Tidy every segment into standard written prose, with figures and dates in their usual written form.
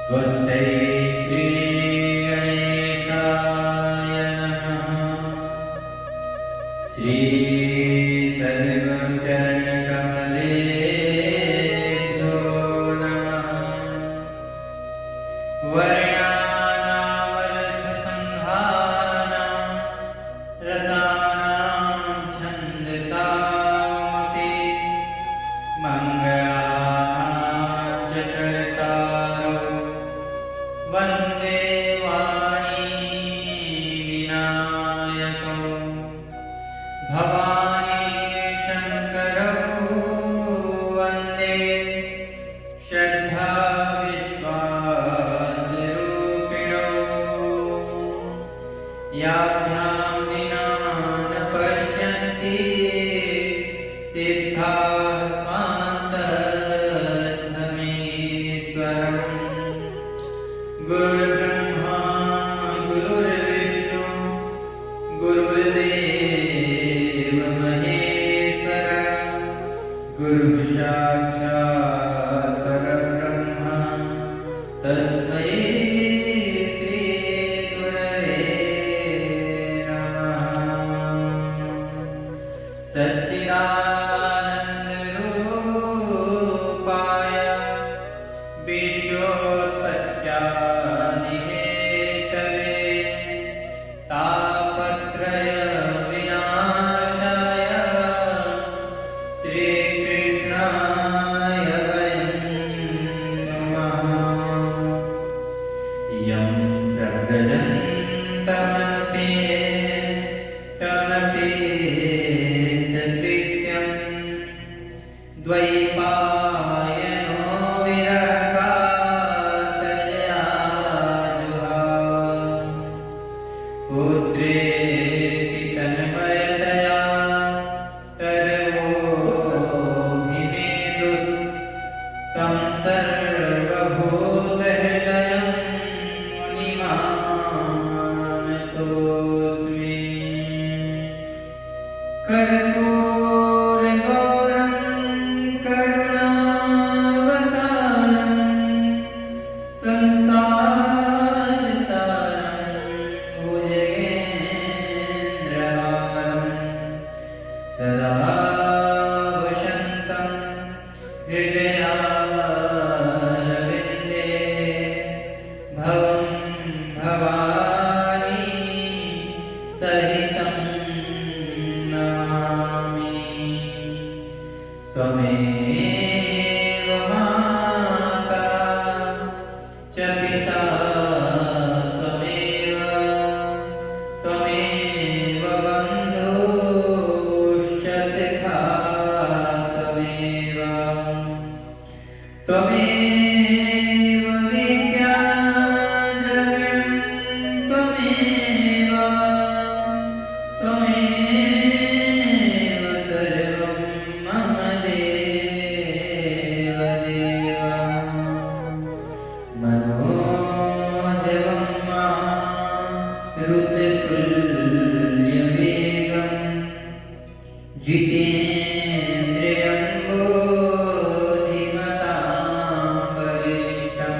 स्वस्ति श्री गणेशाय नमः। श्री सद्गुरुचरणकमलेभ्यो नमः। वर्णानामर्थसङ्घानां रसानां छन्दसामपि मङ्गलानां च कर्तारौ वन्दे वाणी विनायकौ। भवानी शङ्करौ वन्दे श्रद्धा विश्वासरूपिणौ। याभ्यां विना न पश्यन्ति सिद्धाः स्वान्तस्थमेश्वरम्। गुरुर्ब्रह्मा गुरुर्विष्णु गुरुर्देव महेश्वर। गुरुः साक्षात् परब्रह्म तस्मै श्री गुरवे नमः। सच्चिदानन्दरूपाय विश्वोत्पत्त्यादिहेतवे तापत्रयविनाशाय श्रीकृष्णाय वयं नमः। यं प्रव्रजन्तमनुपेतमपेतकृत्यं द्वैपायनो विरहकातया जुहाव। पुत्रेति तन्मयतया तर्वोऽभिनेदुस्तं सर्वभूतहृदयं मुनिमानतोऽस्मि। कर्पूरगौरं करुणावतारं संसारसारं भुजगेन्द्रहारं सदा वसन्तं हृदयारविन्दे भवं भवानी सहितं नमामि। त्वमेव माता च पिता त्वमेव बन्धुश्च सखा त्वमेव विद्याद्रविणं त्वमेव सर्वं मम देव देव। मनोजवं मारुततुल्यवेगं जितेन्द्रियं बुद्धिमतां वरिष्ठं।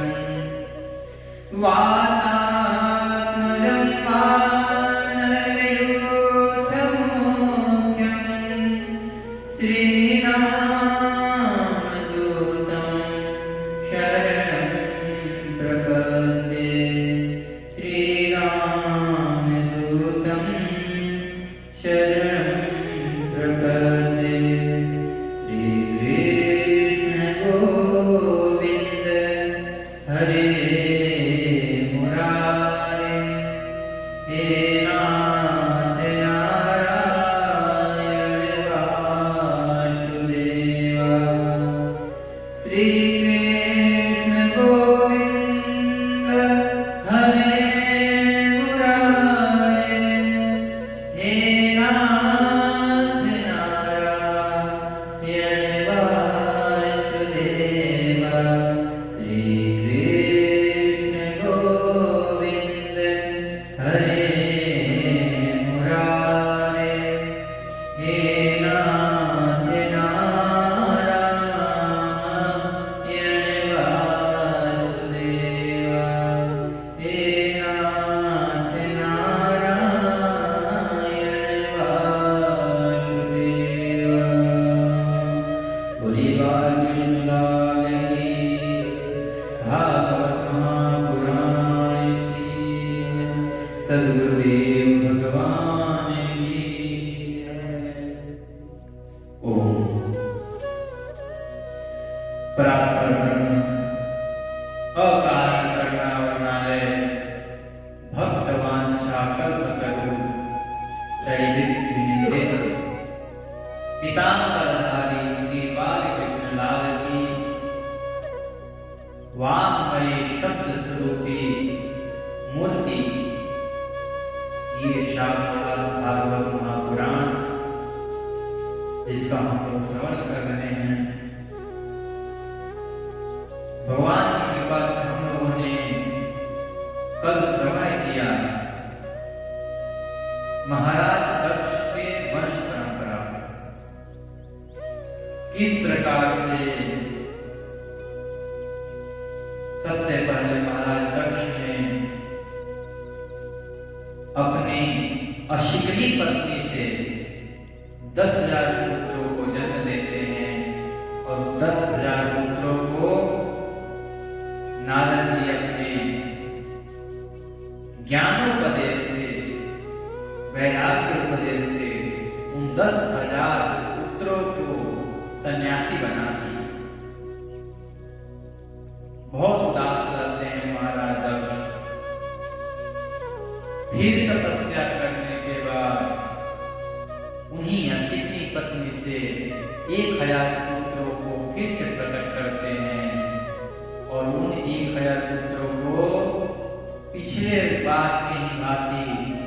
वातात्मजं वानरयूथमुख्यं श्रीरामदूतं शरणं प्रपद्ये। श्रीरामदूतं शरणं प्रपद्ये। श्रीकृष्ण गोविन्द हरे मुरारे। हे नाथ नारायण वासुदेव। श्रीकृष्ण गोविन्द हरे मुरारे। हे नाथ त्रैविध्य पीताम्बरधारी श्री बालकृष्ण लाल की वाङ्मयी शब्द स्वरूपी मूर्ति, ये साक्षात भागवत महापुराण जिसका हम लोग श्रवण कर रहे हैं, भगवान की कृपा से हम लोगों ने कल श्रवण किया महाराज दक्ष के वंश परंपरा, किस प्रकार से सबसे पहले महाराज दक्ष ने अपनी अशिकली पत्नी से 10,000 पुत्रों को जन्म देते हैं और 10,000 पुत्रों को नारद जी अपने ज्ञानोपदेश से, वैराग्य उपदेश से उन 10,000 पुत्रों को सन्यासी बना दिए। बहुत उदास रहते हैं महाराज दक्ष। फिर तपस्या करने के बाद उन्हीं अशिकली पत्नी से 1,000 पुत्रों को फिर से प्रकट करते हैं और उन 1,000 पुत्रों को पिछले बार की ही भांति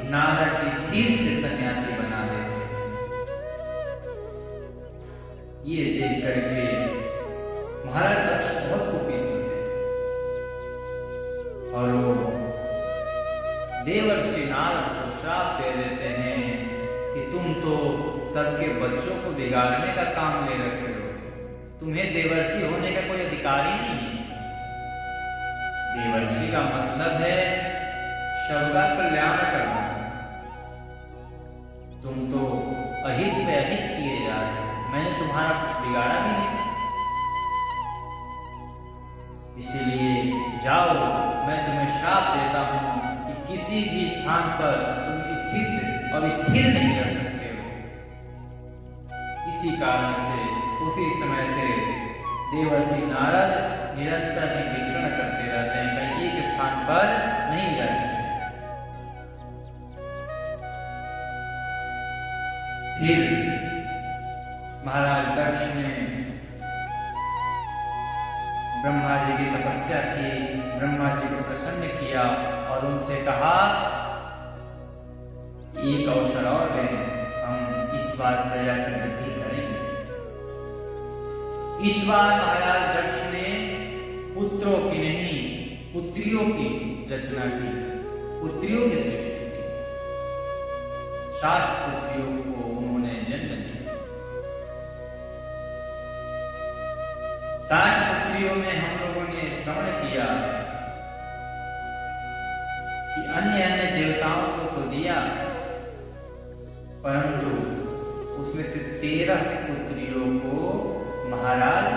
नारद जी फिर से सन्यासी बना देते हैं। ये देख करके महाराज दक्ष बहुत कुपित होते हैं और वो देवर्षि नारद को श्राप दे देते हैं कि तुम तो सबके बच्चों को बिगाड़ने का काम ले रखे हो, तुम्हें देवर्षि होने का कोई अधिकार ही नहीं है। देवर्षि का मतलब है सबका कल्याण करना, तुम तो अहित पे अहित किए जा रहे हो, मैंने तुम्हारा कुछ बिगाड़ा भी नहीं, इसलिए जाओ, मैं तुम्हें श्राप देता हूं कि किसी भी स्थान पर तुम स्थित और स्थिर नहीं रह सकते हो। इसी कारण से उसी समय से देवर्षि नारद निरंतर ही विचरण करते रहते हैं, कहीं एक स्थान पर नहीं रहते। फिर महाराज दक्ष ने ब्रह्मा जी की तपस्या की, ब्रह्मा जी को प्रसन्न किया और उनसे कहा एक अवसर और दें, हम इस बार प्रजा की वृद्धि करेंगे। इस बार महाराज दक्ष ने पुत्रों की नहीं पुत्रियों की रचना की, पुत्रियों की सृष्टि की। 60 पुत्रियों को उन्होंने जन्म दिया। 60 पुत्रियों में हम लोगों ने श्रवण किया कि अन्य अन्य देवताओं को तो दिया, परंतु उसमें से 13 पुत्रियों को महाराज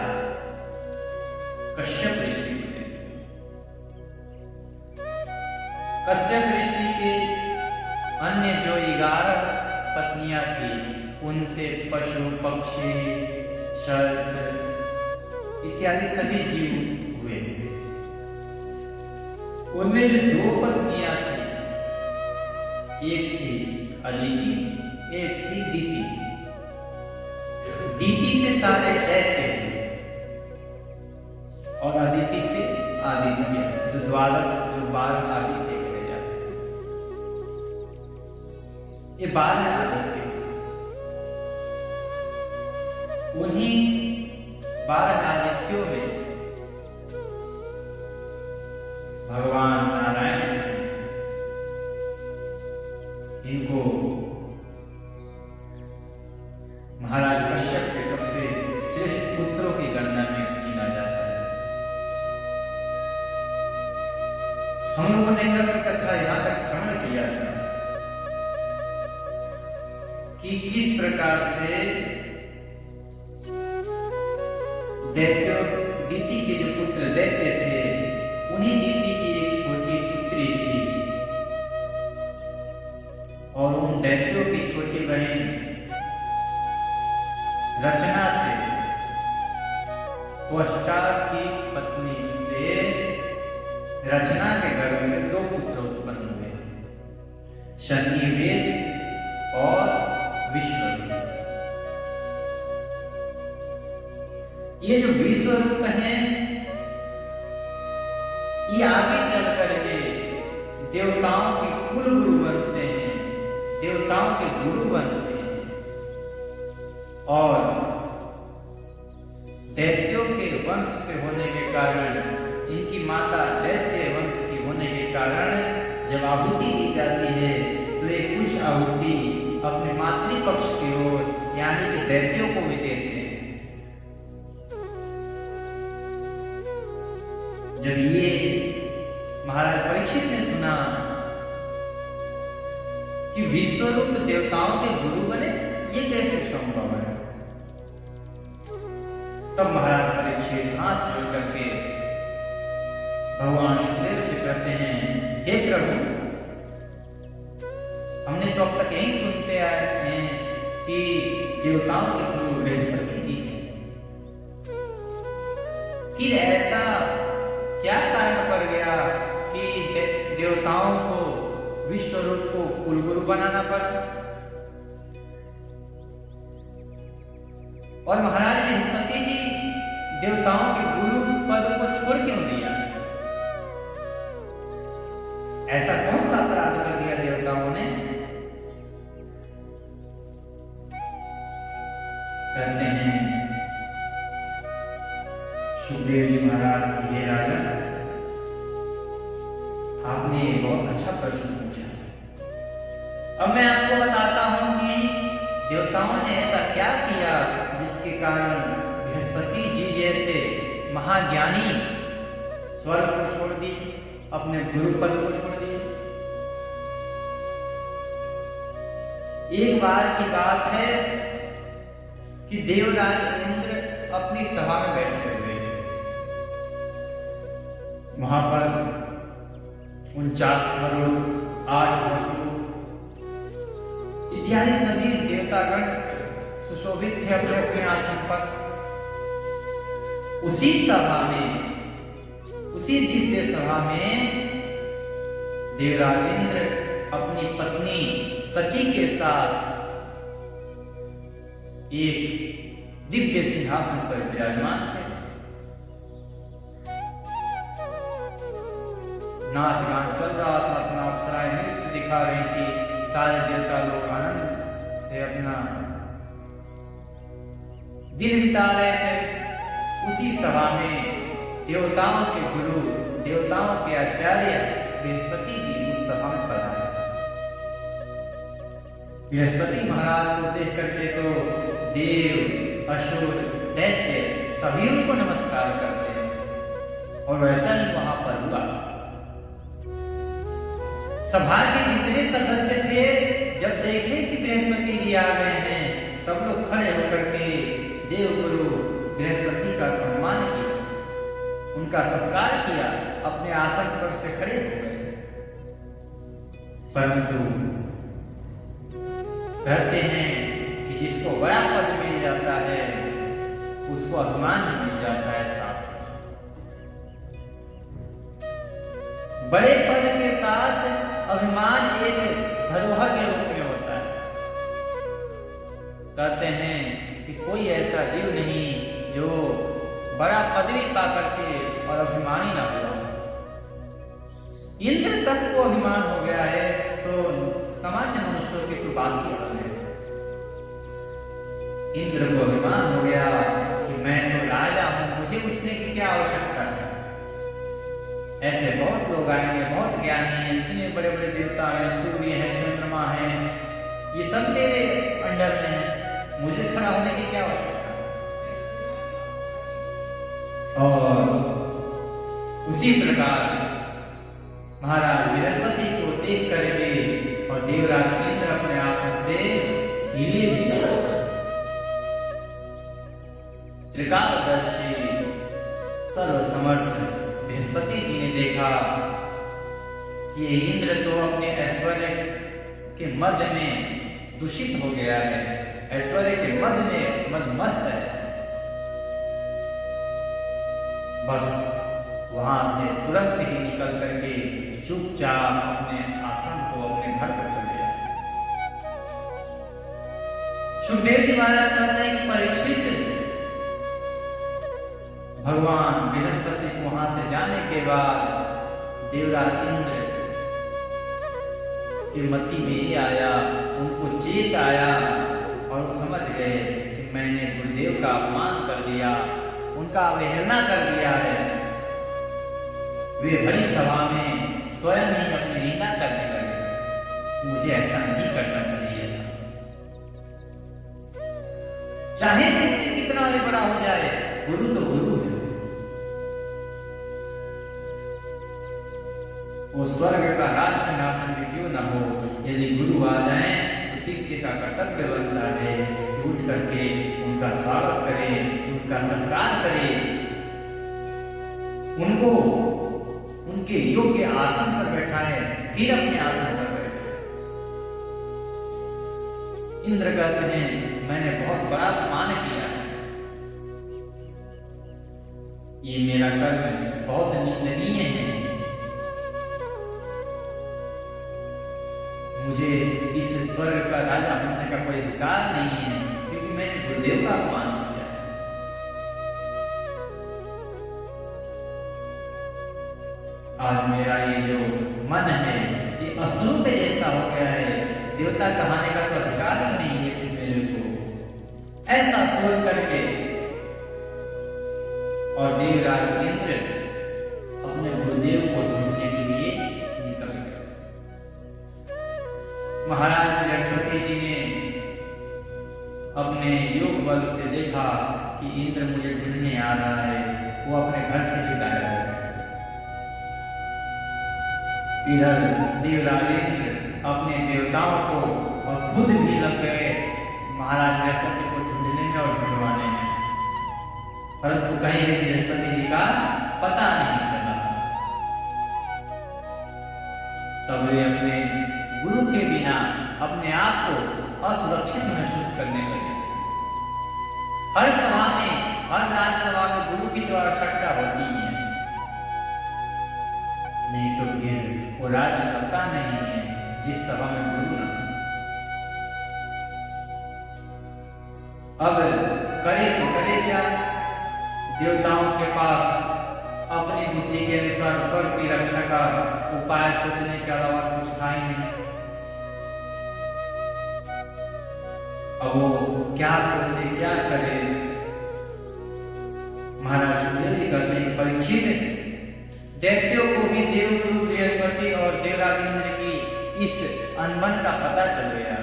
कश्यप ऋषि थे। कश्यप ऋषि के अन्य जो 11 पत्नियां थी, उनसे पशु पक्षी शर्त इत्यादि सभी जीव हुए। उनमें जो 2 पत्नियां थी, एक थी अदिति, एक थी दीति। दीति से सारे दैत्य और अदिति से आदित्य, जो 12 आदित्य कहे जाते हैं। ये 12 आदित्य, उन्हीं 12 आदित्यों में भगवान नारायण ने इनको महाराज कश्यप के सबसे श्रेष्ठ पुत्रों की गणना में गिना जाता है। हम लोगों ने कल की कथा यहां तक श्रवण किया था कि किस प्रकार से दैत्यों, दीति के जो पुत्र दैत्य थे, उन्हीं दीति की एक छोटी पुत्री थी और उन दैत्यों की छोटी बहन रचना से त्वष्टा की पत्नी से रचना के गर्भ से 2 पुत्र उत्पन्न हुए, शनिवेश और ये जो विश्व रूप है, ये आगे चल करके देवताओं के कुल गुरु बनते हैं, देवताओं के गुरु बनते हैं, और दैत्यों के वंश से होने के कारण, इनकी माता दैत्य वंश की होने के कारण जब आहुति दी जाती है तो एक कुछ आहुति अपने मातृपक्ष की ओर यानी कि दैत्यों को भी देते हैं। जब ये महाराज परीक्षित ने सुना कि विश्वरूप देवताओं के गुरु बने, ये कैसे संभव है, तब महाराज परीक्षित हाथ जोड़ करके भगवान शिवदेव से कहते हैं, हे प्रभु, हमने तो अब तक यही सुनते आए हैं कि देवताओं के गुरु बृहस्पति जी हैं, फिर ऐसा क्या कारण पड़ गया कि देवताओं को विश्वरूप को कुलगुरु बनाना पड़ा? और महाराज बृहस्पति जी देवताओं के गुरु पद को छोड़ क्यों दिया? ऐसा कौन सा अपराध कर दिया देवताओं ने? कहते हैं सुखदेव जी महाराज, ये राजा, आपने बहुत अच्छा प्रश्न पूछा। अब मैं आपको बताता हूं कि देवताओं ने ऐसा क्या किया जिसके कारण बृहस्पति जी जैसे महाज्ञानी स्वर्ग को छोड़ दिए, अपने गुरु पद को छोड़ दिए। एक बार की बात है कि देवराज इंद्र अपनी सभा में बैठे हुए, वहां पर 49 वरुण, 8 वसु इत्यादि सभी देवतागण सुशोभित थे अपने अपने आसन पर। उसी सभा में, उसी दिव्य सभा में देवराज इंद्र अपनी पत्नी सची के साथ एक दिव्य सिंहासन पर विराजमान थे। नाच गान चल रहा था, अपना अप्सराएं नृत्य दिखा रही थी, सारे देवता लोग आनंद से अपना दिन बिता रहे थे। उसी सभा में देवताओं के गुरु, देवताओं के आचार्य बृहस्पति जी उस सभा में पधारे। बृहस्पति महाराज को देख करके तो देव, असुर, दैत्य सभी उनको नमस्कार करते हैं, और वैसा ही वहां पर हुआ। सभा के जितने सदस्य थे जब देखे कि बृहस्पति जी आ गए हैं, सब लोग खड़े होकर के देवगुरु बृहस्पति का सम्मान किया, उनका सत्कार किया, अपने आसन पर से खड़े हो गए। परंतु कहते हैं कि जिसको बड़ा पद मिल जाता है उसको अभिमान मिल जाता है साथ। बड़े पद के साथ अभिमान एक धरोहर के रूप में होता है। कहते हैं कि कोई ऐसा जीव नहीं जो बड़ा पदवी पा करके और अभिमानी ना हुआ। इंद्र तक को अभिमान हो गया है तो सामान्य मनुष्यों की तो बात ही अलग है। इंद्र को अभिमान हो गया कि मैं तो राजा हूं, मुझे उठने की क्या आवश्यकता है। ऐसे बहुत लोग आएंगे, बहुत ज्ञानी हैं, इतने बड़े बड़े देवता हैं, सूर्य हैं, चंद्रमा हैं, ये सब मेरे अंडर में है, मुझे खड़ा होने की क्या आवश्यकता है। और उसी प्रकार महाराज बृहस्पति को देख करके और देवराज इंद्र अपने आसन से हिले भी। त्रिकालदर्शी सर्वसमर्थ बृहस्पति जी ने देखा कि इंद्र तो अपने ऐश्वर्य के मद में दूषित हो गया है, ऐश्वर्य के मद में मदमस्त है। बस वहां से तुरंत ही निकल करके चुपचाप अपने आसन को अपने घर पर चले गए। सुखदेव जी महाराज कहते हैं कि परीक्षित, भगवान बृहस्पति को वहां से जाने के बाद देवराज इंद्र की मति में ही आया, उनको चेत आया और वो समझ गए कि मैंने गुरुदेव का अपमान कर दिया, उनका अवहेलना कर दिया है। वे बड़ी सभा में स्वयं ही अपनी निंदा करने लगे। मुझे ऐसा नहीं करना चाहिए था। चाहे शिष्य कितना भी बड़ा हो जाए, गुरु तो गुरु है। वो स्वर्ग का राज सिंहासन भी क्यों न हो, यदि गुरु आ जाए तो शिष्य का कर्तव्य बनता है कि उठ करके उनका स्वागत करे, उनका सत्कार करे, उनको उनके योग्य आसन पर बैठाए, फिर अपने आसन पर बैठे। इंद्र कहते हैं मैंने बहुत बड़ा अपमान किया है, ये मेरा कर्म बहुत निंदनीय है। मुझे इस स्वर्ग का राजा होने का कोई अधिकार नहीं है, क्योंकि मैंने गुरुदेव का अपमान किया है। आज मेरा ये जो मन है ये अश्रुत जैसा हो गया है, देवता कहने का तो अधिकार ही नहीं है कि मेरे को, ऐसा सोच करके और देवराज इंद्र अपने गुरुदेव को ढूंढने के लिए निकल गए। महाराज बृहस्पति जी ने अपने योग बल से देखा कि इंद्र मुझे ढूंढने आ रहा है, वो अपने घर से विदा हो गए। इधर देवराज इंद्र अपने देवताओं को और खुद भी लग गए महाराज बृहस्पति को ढूंढने में और ढूंढवाने में, परंतु कहीं भी बृहस्पति जी का पता नहीं चला। तब वे अपने गुरु के बिना अपने आप को असुरक्षित महसूस करने लगे। हर सभा में, हर राज्यसभा में गुरु की तो आवश्यकता होती है, नहीं तो फिर वो राज्य चलता नहीं है जिस सभा में गुरु न हो। अब करे तो करे क्या, देवताओं के पास अपनी बुद्धि के अनुसार स्वर्ग की रक्षा का उपाय सोचने के अलावा कुछ था ही नहीं। अब वो क्या सोचे, क्या करे। महाराज सुखदेव जी कहते हैं परीक्षित, दैत्यों को भी देवगुरु बृहस्पति और देवराज इंद्र की इस अनबन का पता चल गया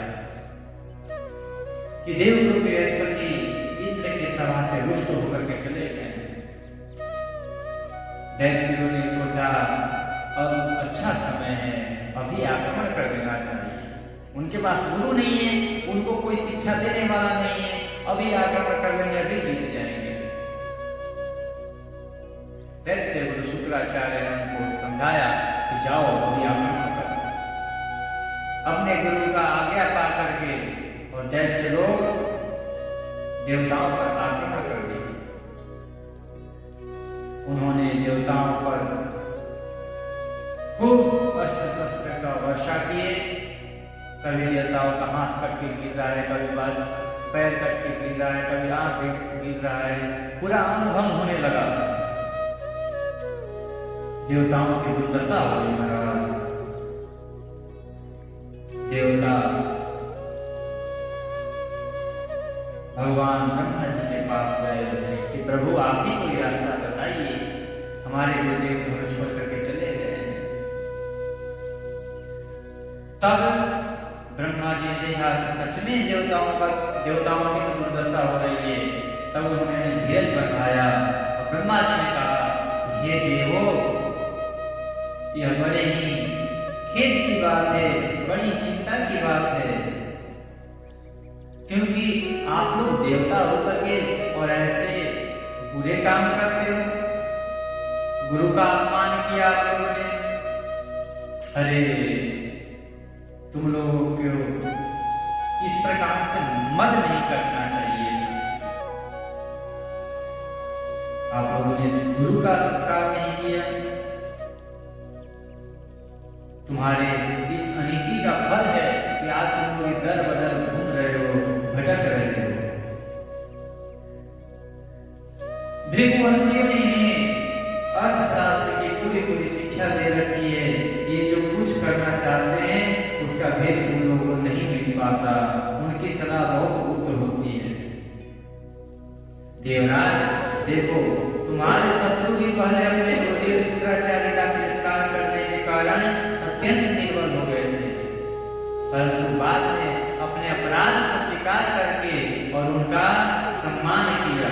कि देवगुरु बृहस्पति इंद्र की सभा से रुष्ट होकर के चले गए। दैत्यों ने सोचा अब अच्छा समय है, अभी आक्रमण कर देना चाहिए। उनके पास गुरु नहीं है, उनको कोई शिक्षा देने वाला नहीं है, अभी आक्रमण कर लेंगे, अभी जीत जाएंगे। दैत्य गुरु शुक्राचार्य ने उनको समझाया कि जाओ अभी आक्रमण करो। अपने गुरु का आज्ञा पा करके और दैत्य लोग देवताओं पर आक्रमण कर दिए। उन्होंने देवताओं पर खूब अस्त्र शस्त्र का वर्षा किए। कभी देवताओं का हाथ कट के गिर रहा है, कभी बाद पैर कट के गिर रहा है, कभी आंख गिर रहा है, पूरा अनुभव होने लगा। देवताओं की दुर्दशा हो गई। महाराज देवता भगवान ब्रह्मा जी के पास गए कि प्रभु आप ही कोई रास्ता बताइए, हमारे गुरुदेव तो हमें छोड़ करके चले गए। तब ब्रह्मा जी ने देखा कि सच में देवताओं की तो दुर्दशा हो रही है। तब उन्होंने धीरज बंधाया और ब्रह्मा जी ने कहा ये देवो, यह बड़े ही खेद की बात है, बड़ी चिंता की बात है, क्योंकि आप लोग देवता होकर के और ऐसे बुरे काम करते हो। गुरु का अपमान किया आप लोगों ने। अरे तुम लोगों को इस प्रकार से मद नहीं करना चाहिए। आप लोगों ने गुरु का सत्कार नहीं किया। तुम्हारे इस अनीति का फल है कि आज तुम लोग दर बदर घूम रहे हो, भटक रहे हो। भृगुवंशियों ने उनकी सलाह बहुत गुप्त होती है। देवराज देखो, तुम्हारे शत्रु भी पहले अपने गुरुदेव शुक्राचार्य का तिरस्कार करने के कारण अत्यंत निर्बल हो गए थे, परंतु बाद में अपने अपराध को स्वीकार करके और उनका सम्मान किया।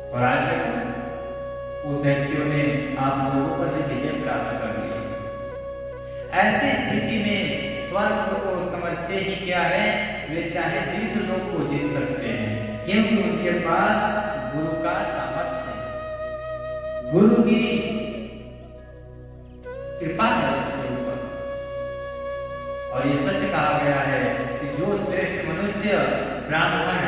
और आज तक उन दैत्यों ने आप लोगों पर विजय प्राप्त कर लिया। ऐसी स्थिति में स्वर्ग को तो समझते ही क्या है, वे चाहे जिस लोग को जीत सकते हैं, क्योंकि उनके पास गुरु का सामर्थ्य है, गुरु की कृपा है उनके ऊपर। और ये सच कहा गया है कि जो श्रेष्ठ मनुष्य ब्राह्मण,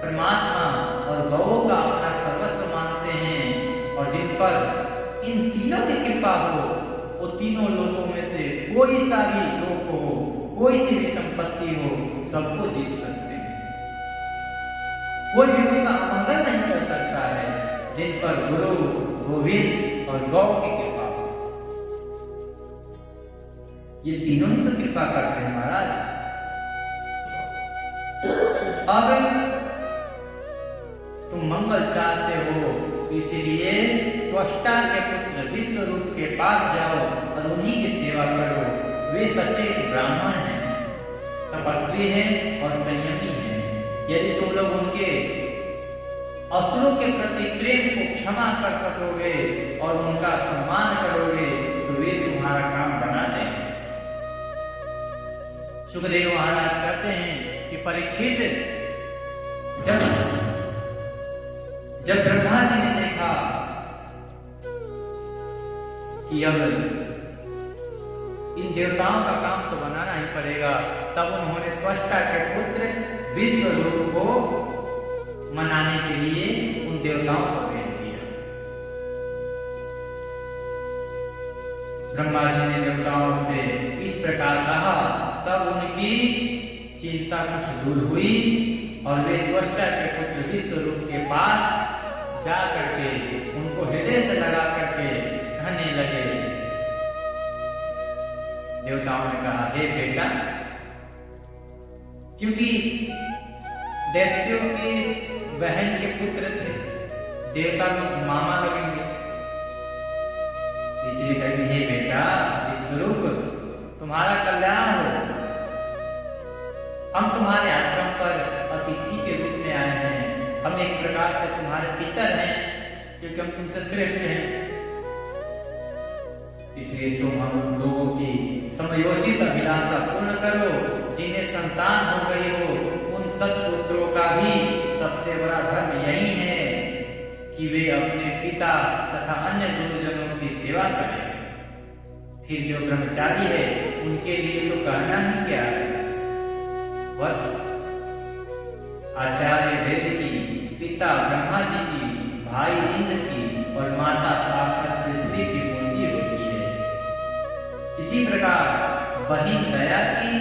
परमात्मा और गौ का अपना सर्वस्व मानते हैं और जिन पर इन तीनों की कृपा हो, वो तीनों लोगों में से कोई सा भी लोग हो, कोई सी भी संपत्ति हो, सबको जीत सकते हैं। कोई भी उनका अमंगल नहीं कर सकता है जिन पर गुरु, गोविंद और गौ की कृपा हो। ये तीनों ही तो कृपा करते हैं महाराज। अब तुम मंगल चाहते हो, इसलिए त्वष्टा के पुत्र विश्वरूप के पास जाओ और उन्हीं की सेवा करो। वे सच्चे ब्राह्मण हैं, तपस्वी हैं और संयमी हैं। यदि तुम लोग उनके असुरों के प्रति प्रेम को क्षमा कर सकोगे और उनका सम्मान करोगे, तो वे तुम्हारा काम बना देंगे। सुखदेव महाराज कहते हैं कि परीक्षित, जब ब्रह्मा जी ने देखा कि अब इन देवताओं का काम तो बनाना ही पड़ेगा, तब उन्होंने त्वष्टा के पुत्र विश्वरूप को मनाने के लिए उन देवताओं को भेज दिया। ब्रह्मा जी ने देवताओं से इस प्रकार कहा, तब उनकी चिंता कुछ दूर हुई और वे त्वष्टा के पुत्र विश्वरूप के पास जा करके उनको हृदय से लगा करके कहने लगे। देवताओं ने कहा, हे बेटा, क्योंकि दैत्यों की बहन के पुत्र थे, देवता लोग मामा लगेंगे, इसलिए कहते, हे बेटा विश्वरूप, तुम्हारा कल्याण हो। हम तुम्हारे आश्रम पर अतिथि के रूप में आए हैं। हम एक प्रकार से तुम्हारे पितर हैं, क्योंकि हम तुमसे श्रेष्ठ हैं। इसलिए तुम हम लोगों की समयोचित अभिलाषा पूर्ण करो। जिन्हें संतान हो गई हो, उन सत्पुत्रों का भी सबसे बड़ा धर्म यही है कि वे अपने पिता तथा अन्य गुरुजनों की सेवा करें। फिर जो ब्रह्मचारी है, उनके लिए तो कहना ही क्या है। वत्स, आचार्य वेद की, पिता ब्रह्मा जी की, भाई इंद्र की और माता साक्षात पृथ्वी की मूर्ति होती है। इसी प्रकार बहिन दया की,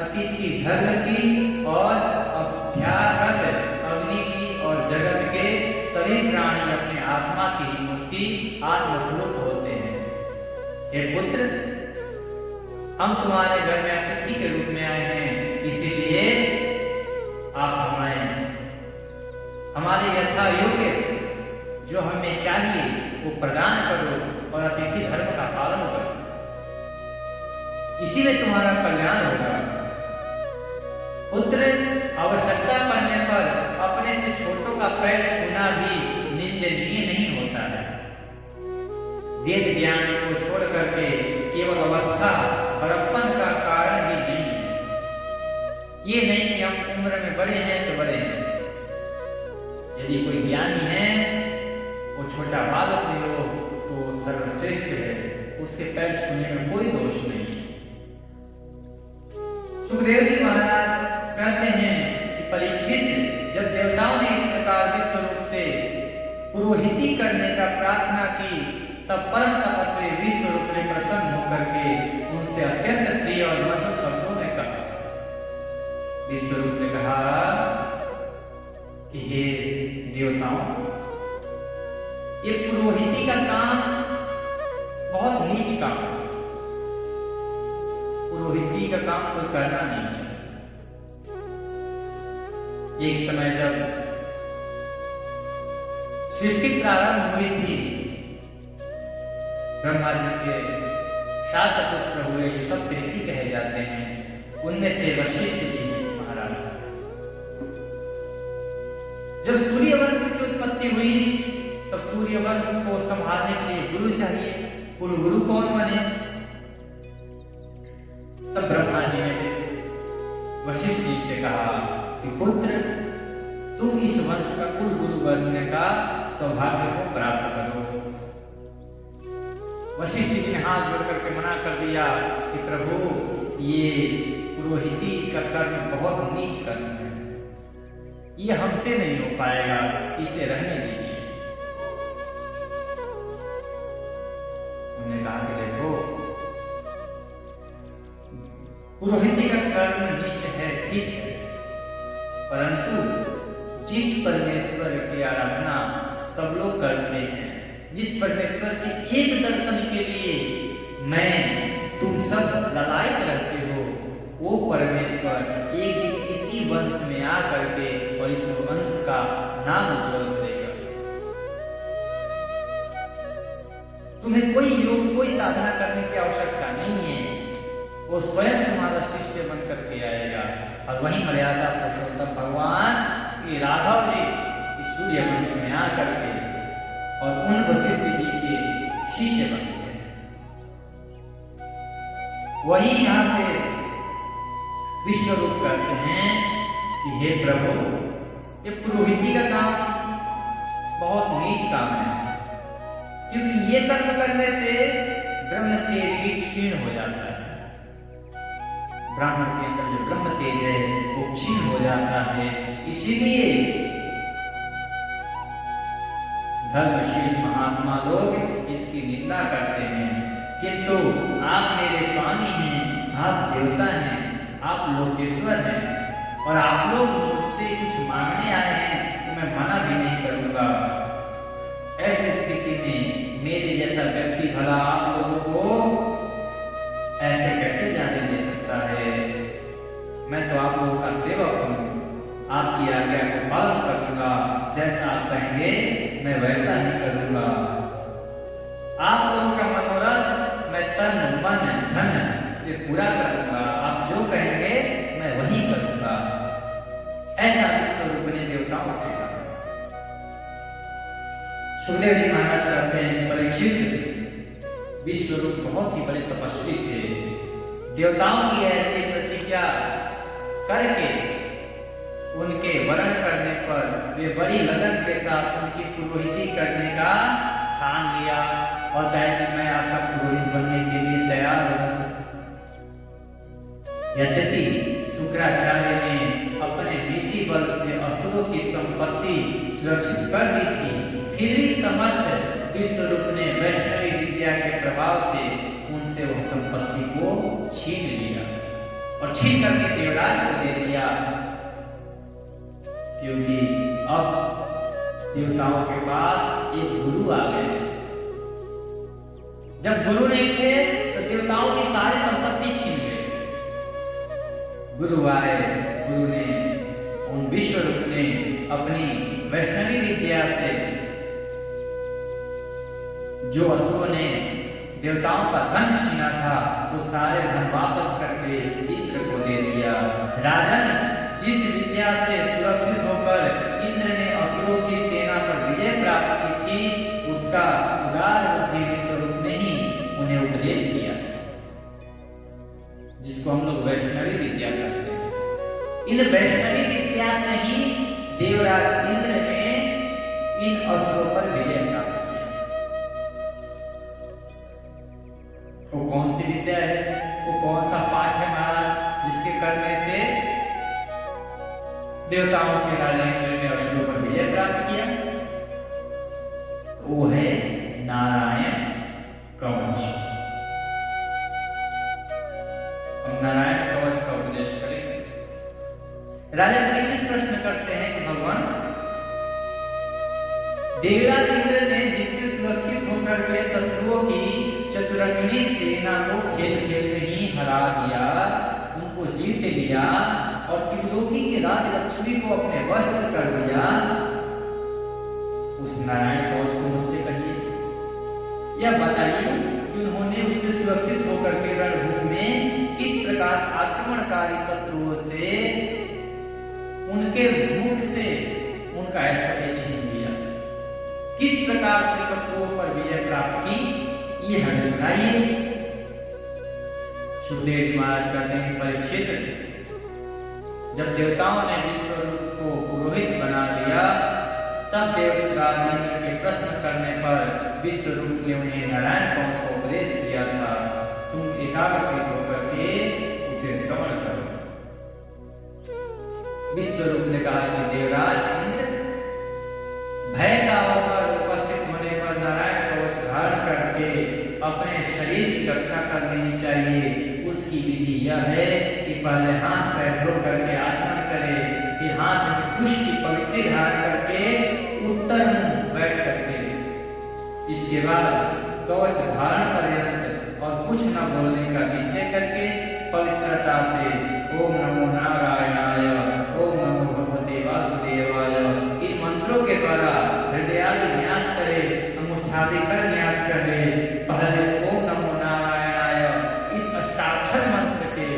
अतिथि धर्म की और अभ्यागत अग्नि की और जगत के सभी प्राणी अपने आत्मा की ही मूर्ति आत्मस्वरूप होते हैं। हे पुत्र, हम तुम्हारे घर में अतिथि के रूप में आए हैं, इसीलिए आप हमारे यथा योग्य जो हमें चाहिए वो प्रदान करो और अतिथि धर्म का पालन करो। इसी में तुम्हारा कल्याण होगा। पुत्र, आवश्यकता पड़ने पर अपने से छोटों का पैर छूना भी निंदनीय नहीं होता है। वेद ज्ञान को छोड़ करके केवल अवस्था बड़प्पन का कारण भी नहीं है। ये नहीं कि हम उम्र में बड़े हैं तो बड़े हैं। यदि कोई ज्ञानी है, वो छोटा बालक भी हो तो सर्वश्रेष्ठ है, उसके पैर छूने में कोई दोष नहीं है। सुखदेव जी महाराज कहते हैं कि परीक्षित, जब देवताओं ने इस प्रकार विश्वरूप से पुरोहिती करने का प्रार्थना की, तब परम तपस्वी विश्वरूप ने प्रसन्न होकर के उनसे अत्यंत प्रिय और मधुर शब्दों में कहा। विश्वरूप ने कहा कि हे देवताओं, ये पुरोहिती का काम बहुत नीच काम है। पुरोहिती का काम कोई करना नहीं चाहिए। एक समय जब सृष्टि प्रारंभ हुई थी, ब्रह्मा जी के 7 पुत्र हुए जो सब ऋषि कहे जाते हैं, उनमें से वशिष्ठ जी महाराज। जब सूर्यवंश की उत्पत्ति हुई तब सूर्यवंश को संभालने के लिए गुरु चाहिए। कुल गुरु कौन बने? तब ब्रह्मा जी ने वशिष्ठ जी से कहा कि पुत्र, तुम इस वंश का कुल गुरु बनने का सौभाग्य को प्राप्त करो। वशिष्ठ जी ने हाथ जोड़ करके मना कर दिया कि प्रभु, ये पुरोहिती का कर्म बहुत नीच कर्म है, ये हमसे नहीं हो पाएगा, इसे रहने दीजिए। उन्होंने कहा कि देखो, पुरोहिती का कर्म नीच है, ठीक है, परंतु जिस परमेश्वर की आराधना सब लोग करते हैं, जिस परमेश्वर के एक दर्शन के लिए मैं तुम सब ललायत रहते हो, वो परमेश्वर एक दिन इसी वंश में आ करके और इस वंश का नाम उज्जवल करेगा। तुम्हें कोई योग, कोई साधना करने की आवश्यकता नहीं है, वो स्वयं तुम्हारा शिष्य बन करके आएगा। और वही मर्यादा पुरुषोत्तम भगवान श्री राघव जी इस सूर्य वंश में आ करके और उन वशिष्ठ जी के शिष्य बन गए। वही यहाँ पे विश्वरूप कहते हैं कि हे प्रभु, ये पुरोहिती का काम बहुत नीच काम है, क्योंकि ये कर्म करने से ब्रह्म तेज भी क्षीण हो जाता है। ब्राह्मण के अंदर जो ब्रह्म तेज है वो क्षीण हो जाता है। इसीलिए धर्मशील महात्मा लोग इसकी निंदा करते हैं, किंतु आप मेरे स्वामी हैं, आप देवता हैं, आप लोकेश्वर हैं, और आप लोग मुझसे कुछ मांगने आए हैं तो मैं मना भी नहीं करूंगा। ऐसी स्थिति में मेरे जैसा व्यक्ति भला आप लोगों को ऐसे कैसे जाने दे सकता है? मैं तो आप लोगों का सेवक हूँ, आपकी आज्ञा को पालन करूंगा, जैसा आप कहेंगे मैं वैसा ही करूंगा। आप लोगों का मनोरथ मैं तन मन धन से पूरा करूंगा, आप जो कहेंगे मैं वही करूंगा। ऐसा विश्वरूप ने देवताओं से कहा। सुखदेव जी महाराज कहते हैं, परीक्षित विश्वरूप बहुत ही बड़े तपस्वी थे। देवताओं की ऐसी प्रतिज्ञा करके उनके वर्ण करने पर वे बड़ी लगन के साथ उनकी पुरोहिती करने का ठान लिया और कहा कि मैं आपका पुरोहित बनने के लिए तैयार हूं। यद्यपि शुक्राचार्य ने अपने नीति बल से असुरों की संपत्ति सुरक्षित कर दी थी, फिर भी समर्थ विश्वरूप ने वैष्णवी विद्या के प्रभाव से उनसे वह संपत्ति को छीन लिया और छीन करके देवराज को दे दिया, क्योंकि अब देवताओं के पास एक गुरु आ गए। जब गुरु नहीं थे तो देवताओं की सारी संपत्ति छीन गए। गुरु आए, गुरु ने उन विश्वरूप ने अपनी वैष्णवी विद्या से जो असुरों ने देवताओं का धन छीना था वो सारे धन वापस करके इंद्र को दे दिया। राजन, जिस विद्या से सुरक्षित होकर इंद्र ने असुरों की सेना पर विजय प्राप्त की थी, उसका उदार बुद्धि विश्वरूप ने ही उन्हें उपदेश किया, जिसको हम लोग वैष्णवी विद्या कहते हैं। इन वैष्णवी विद्या से ही देवराज इंद्र ने इन असुरों पर विजय प्राप्त किया। वो कौन सी विद्या है, वो कौन सा पाठ है महाराज जिसके करने से देवताओं के राजा इंद्र ने असुरों पर विजय प्राप्त किया? वो है नारायण कवच। हम नारायण कवच का उपदेश करेंगे। राजा परीक्षित प्रश्न करते हैं कि भगवान, देवराज इंद्र ने जिससे सुरक्षित होकर के शत्रुओं की चतुरंगिणी सेना को खेल खेल में ही हरा दिया, उनको जीत लिया और त्रिलोकी के राज लक्ष्मी को अपने वश में कर दिया, उस नारायण कवच को मुझसे कहिए, या बताइए कि उन्होंने उससे सुरक्षित होकर के रणभूमि में किस प्रकार आक्रमणकारी शत्रुओं से उनके मुख से उनका ऐश्वर्य छीन लिया, किस प्रकार से शत्रुओं पर विजय प्राप्त की, ये हमें सुनाइए। सुखदेव जी महाराज कहते हैं, परीक्षित, जब देवताओं ने विश्वरूप को पुरोहित बना दिया, तब देवराज इंद्र के प्रश्न करने पर विश्वरूप ने उन्हें नारायण कवच का उपदेश किया था, तुम एकाग्रचित होकर के उसे श्रवण करो। विश्वरूप ने कहा कि देवराज इंद्र, भय का अवसर उपस्थित होने पर नारायण कवच धारण करके अपने शरीर की रक्षा कर लेनी चाहिए। उसकी विधि यह है कि पहले हाथ पैर धो करके आचमन करे, फिर हाथ में पुष्प की पवित्र धारण करके उत्तर मुंह बैठ करके, इसके बाद कवच धारण पर्यंत और कुछ न बोलने का निश्चय करके पवित्रता से ओम नमो नारायणाय, ओम नमो भगवते वासुदेवाय, इन मंत्रों के द्वारा हृदयादि न्यास करे, अंगुष्ठादि कर न्यास करे। पहले ओम नमो नारायणाय इस अष्टाक्षर मंत्र के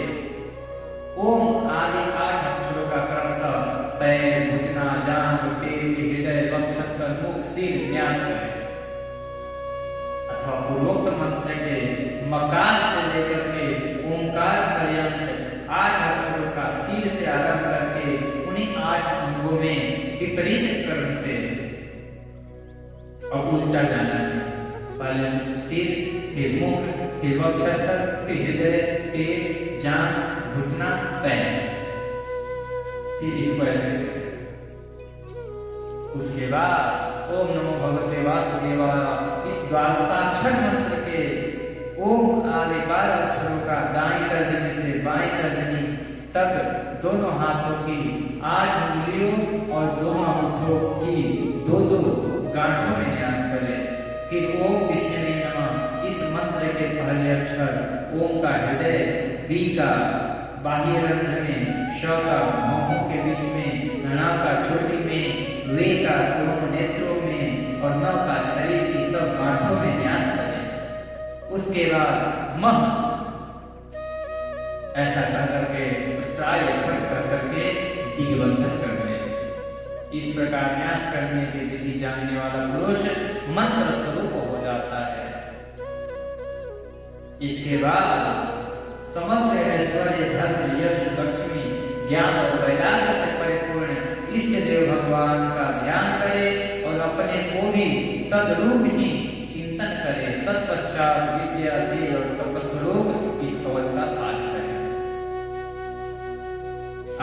ओम आदि 8 अक्षरों का क्रमशः पैर, घुटना, जांघ, पेट, हृदय, वक्षस्थल, मुख, सिर न्यास करे, अथवा पूर्वोक्त मंत्र के मकार से लेकर के ओंकार पर्यंत 8 अक्षरों का सिर से आरंभ करके उन्हीं 8 अंगों में विपरीत क्रम से और उल्टा जाना है। पहले सिर, फिर मुख, फिर वक्षस्थल, फिर हृदय, पेट, जांघ, घुटना, पैर, फिर इसको ऐसे। उसके बाद ओम नमो भगवते वासुदेवाय इस द्वादशाक्षर मंत्र के ओम आदि 12 अक्षरों का दाईं तर्जनी से बाईं तर्जनी तक दोनों हाथों की 8 उंगलियों और दोनों अंगूठों की 2-2 गांठों में न्यास करें। फिर ओम विष्णु नमः इस मंत्र के पहले अक्षर ओम का हृदय, वी का बाह्य रंध्र में, श का भौहों के बीच में, ण का चोटी में, वे का दोनों नेत्रों में और न का शरीर की सब गांठों में न्यास करें। उसके बाद मह ऐसा कह करके स्त्राय कर करके दिग्बंधन कर दें। इस प्रकार न्यास करने की विधि जानने वाला पुरुष मंत्र स्वरूप हो जाता है। इसके बाद समग्र ऐश्वर्य, धर्म, यश, लक्ष्मी, ज्ञान और वैराग्य से परिपूर्ण इष्ट देव भगवान का ध्यान करे और अपने को भी तद्रूप ही चिंतन करे। तत्पश्चात विद्या, तेज और तपस्वरूप इस कवच का पाठ करें।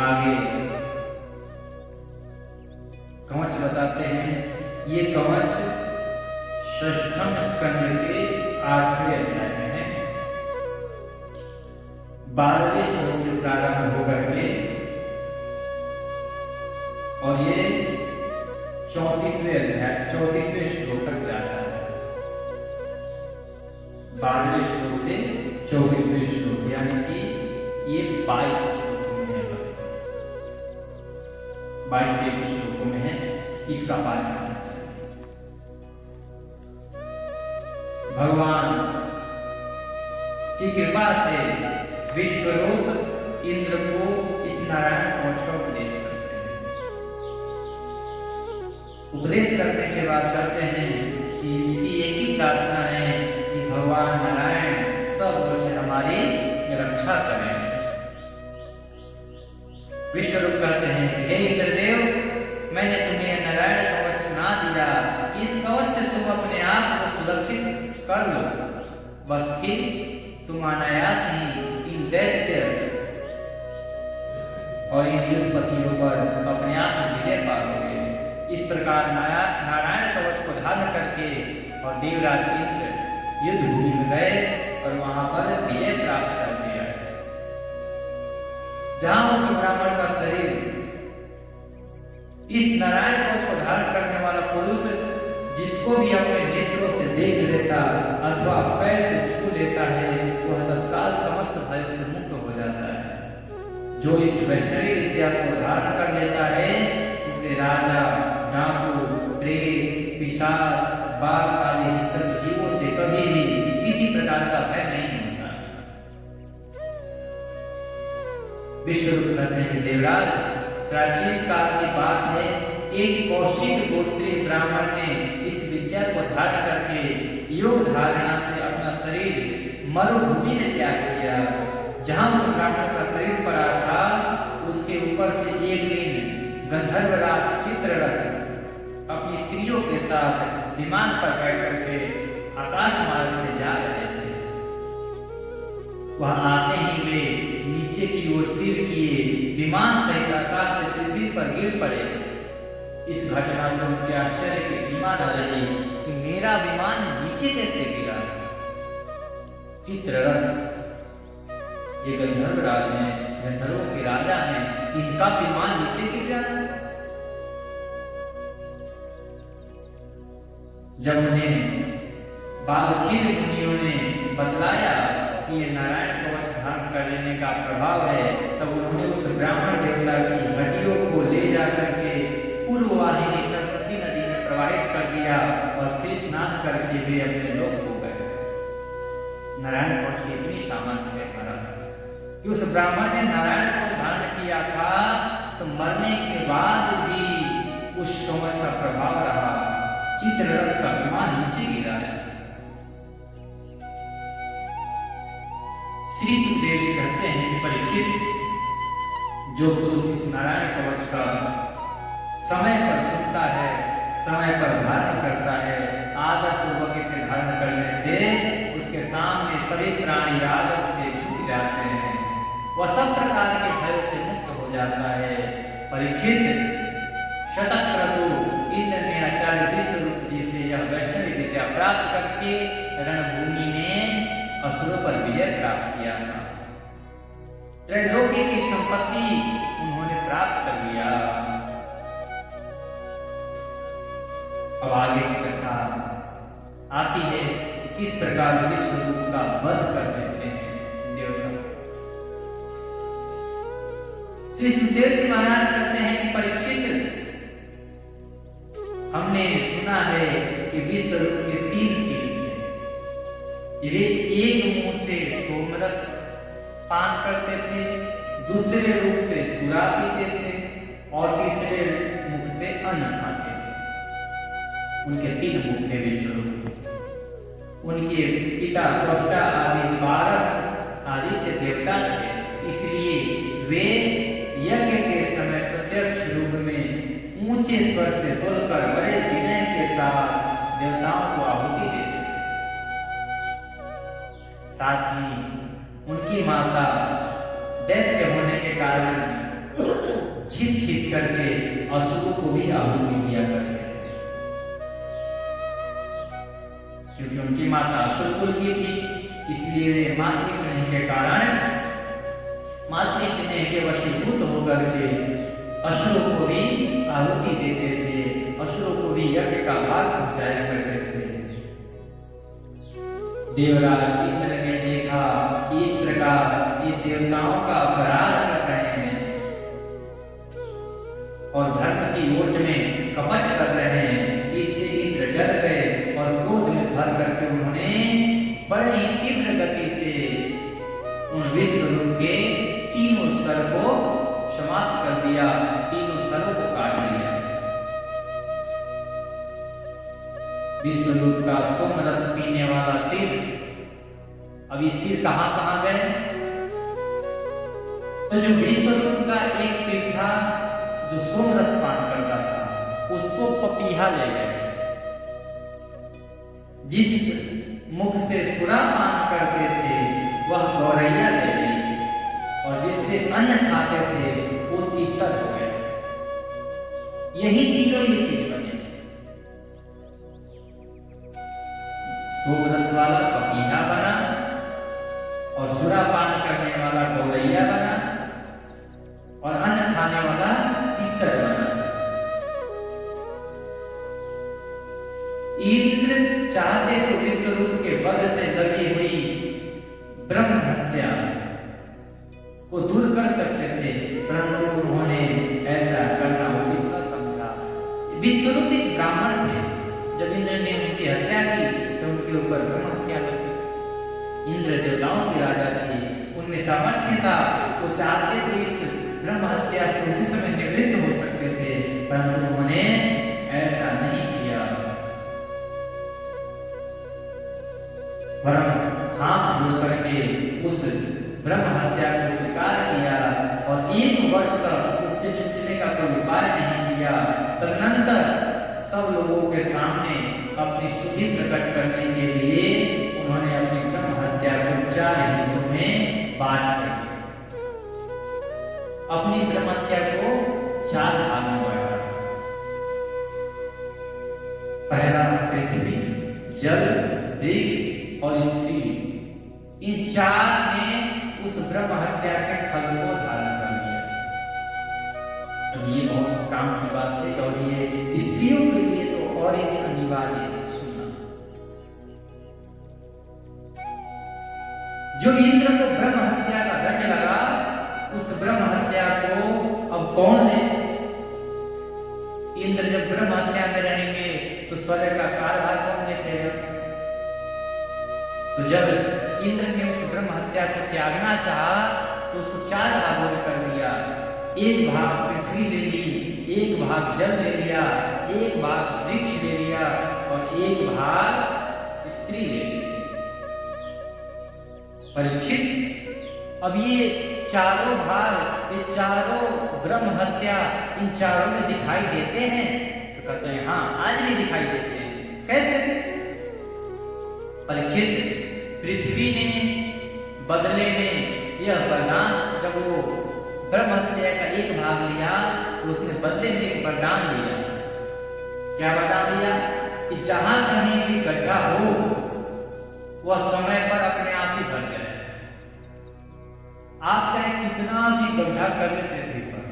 आगे कवच बताते हैं। ये कवच षष्ठम स्कंद के 8वें अध्याय में है। 12वें श्लोक से प्रारंभ होकर के और ये 34वें अध्याय 34वें श्लोक तक जाता है। 12वें श्लोक से 34वें श्लोक, यानी कि ये 22 श्लोकों में है। 22 श्लोकों में है। इसका पाठ करना चाहिए। भगवान की कृपा से विश्वरूप इंद्र को इस नारायण कवच का उपदेश करते हैं। उपदेश करने के बाद कहते हैं कि इसकी एक ही प्रार्थना है कि भगवान नारायण सब ओर से हमारी रक्षा करें। विश्वरूप कहते हैं कि हे इंद्रदेव, मैंने तुम्हें नारायण कवच सुना दिया। इस कवच से तुम अपने आप को सुरक्षित कर लो, बस फिर तुम अनायास ही इन दैत्य और इन युद्धपतियों पर अपने आप विजय पाओगे। इस प्रकार नारायण कवच को धारण करके और देवराज इंद्र युद्ध भूमि में गए और वहां पर विजय प्राप्त कर दिया। जहां उस ब्राह्मण का शरीर इस नारायण कवच को धारण करने वाला पुरुष जिसको भी अपने नेत्रों से देख लेता अथवा पैर से छू लेता है, वह तत्काल समस्त भयों से मुक्त हो जाता है। जो इस वैष्णवी विद्या को धारण कर लेता है उसे राजा, डाकू, प्रेत, पिशाच, बाघ आदि सब जीवों से कभी भी किसी प्रकार का भय नहीं होता। विश्वरूप कहते हैं देवराज, प्राचीन काल की बात है, एक कौशिक गोत्रीय ब्राह्मण ने इस विद्या को धारण करके योग धारणा से अपना शरीर मरुभूमि में त्याग किया। जहां उस ब्राह्मण का शरीर पड़ा था उसके ऊपर से एक दिन गंधर्वराज चित्ररथ अपनी स्त्रियों के साथ विमान पर बैठ करके आकाश मार्ग से जा रहे थे। वह आते ही वे नीचे की ओर सिर किए विमान सहित आकाश से पृथ्वी पर गिर पड़े। इस घटना से उनके आश्चर्य की सीमा न रही कि मेरा विमान नीचे कैसे गिरा। चित्ररथ ये गंधर्व राज हैं, गंधर्वों के राजा हैं, इनका विमान नीचे गिर जाता। जब उन्हें बालखील मुनियों ने बतलाया कि ये नारायण कवच धारण कर लेने का प्रभाव है, तब उन्होंने उस ब्राह्मण देवता की हड्डियों को ले जाकर के पूर्व वाहिनी सरस्वती नदी में प्रवाहित कर दिया और फिर स्नान करके वे अपने लोक हो गए। नारायण कवच की इतनी सामर्थ्य है महाराज कि उस ब्राह्मण ने नारायण कवच धारण किया था तो मरने के बाद भी उस कवच का प्रभाव रहा। चित्ररथ का विमान नीचे गिरा है। श्री सुखदेव जी कहते हैं परीक्षित, जो पुरुष इस नारायण कवच का समय पर सुनता है, समय पर धारण करता है, आदर पूर्वक इसे धारण करने से उसके सामने सभी प्राणी आदर से झुक जाते हैं, वह सब प्रकार के भयों से मुक्त हो जाता है। परीक्षित, शतक्रतु इंद्र ने आचार्य विश्वरूप जी से यह वैष्णवी विद्या प्राप्त करके रणभूमि में असुरों पर विजय प्राप्त किया था। त्रैलोक्य की संपत्ति उन्होंने प्राप्त कर लिया। अब आगे की कथा आती है कि किस प्रकार विश्वरूप का वध कर देते हैं देवता। श्री सुखदेव जी महाराज कहते हैं कि परीक्षित, हमने सुना है कि विश्वरूप के 3 सिर थे। वे एक मुंह से सोमरस पान करते थे, दूसरे रूप से सुरा पीते थे और तीसरे मुख से अन्न खाते थे। उनके 3 मुख थे विश्वरूप। उनके पिता त्वष्टा आदि 12 आदित्य देवता थे, इसलिए वे यज्ञ के समय प्रत्यक्ष रूप में ऊंचे स्वर से बोलकर बड़े विनय के साथ देवताओं को आहुति देते थे। साथ ही उनकी माता दैत्य होने के कारण छिप छिप करके असुरों को भी आहुति दिया करते थे, क्योंकि उनकी माता असुर कुल की थी, इसलिए वे मातृ स्नेह के कारण, मातृ स्नेह के वशीभूत होकर के असुरों को भी आहुति देते थे, असुरों को भी यज्ञ का भाग पहुंचाया करते थे। देवराज इंद्र ने देखा कि इस प्रकार ये देवताओं का अपराध कर रहे हैं और धर्म की ओट में कपट कर रहे हैं, इससे इंद्र डर गए और क्रोध में भर करके उन्होंने बड़े ही तीव्र गति से उन विश्वरूप के 3 सर को समाप्त कर दिया, 3 सरों को काट दिया। विश्वरूप का सोमरस पीने वाला सिर, अब ये सिर कहां गए? तो जो विश्वरूप का एक सिर था जो सोमरस पान करता था, उसको पपीहा ले गए। जिस मुख से सुरा पान करते थे वह गौरैया ले गई और जिससे अन्न खाते थे वो तीतर हो गए। यही तीनों ये चीज बने। सोमरस वाला पपीहा बना और सुरापान करने वाला गौरैया बना और अन्न खाने वाला तीतर बना। इंद्र चाहते तो विश्वरूप के वध से लगी हुई ब्रह्म हत्या को दूर कर सकते थे, परंतु उन्होंने देवताओं के राजा थे, उनमें सामर्थ्य था, वो चाहते थे इस ब्रह्म हत्या से उसी समय निवृत्त हो सकते थे, परंतु उन्होंने ऐसा नहीं किया, वरन हाथ जोड़ करके उस ब्रह्म हत्या को स्वीकार किया और 1 वर्ष तक उससे छूटने का कोई उपाय नहीं किया। तदनंतर सब लोगों के सामने अपनी शुद्धि प्रकट करने के लिए उन्होंने अपनी ब्रह्म हत्या को 4 हिस्सों में बांट कर दिया। अपनी ब्रह्म हत्या को 4 भागों में बांटा। पहला पृथ्वी, जल, वृक्ष और स्त्री, इन 4 ने उस ब्रह्म हत्या के फल को धारण कर लिया। अब ये बहुत काम की बात है और ये स्त्रियों के लिए तो और एक अनिवार्य है सुनना। जो इंद्र को ब्रह्म हत्या का दंड लगा, उस ब्रह्म हत्या को अब कौन ले? इंद्र जब ब्रह्म हत्या में रहेंगे तो स्वर्ग का कारभार कौन देखेगा? तो जब इंद्र ने उस ब्रह्म हत्या को त्यागना चाहा तो उसको 4 भागों में कर दिया। 1 भाग पृथ्वी ले ली, 1 भाग जल ले लिया, 1 भाग वृक्ष ले लिया और 1 भाग स्त्री ले ली। परीक्षित, अब ये चारों भाग, ये चारों ब्रह्म हत्या इन चारों में दिखाई देते हैं? तो कहते हैं हाँ, आज भी दिखाई देते हैं। कैसे? परीक्षित, पृथ्वी ने बदले में यह वरदान, जब वो ब्रह्म हत्या का 1 भाग लिया तो उसने बदले में एक वरदान लिया। क्या वरदान लिया? कि जहां कहीं भी गड्ढा हो वह समय पर अपने आप ही भर जाए। आप चाहे कितना भी गड्ढा कर ले पृथ्वी पर,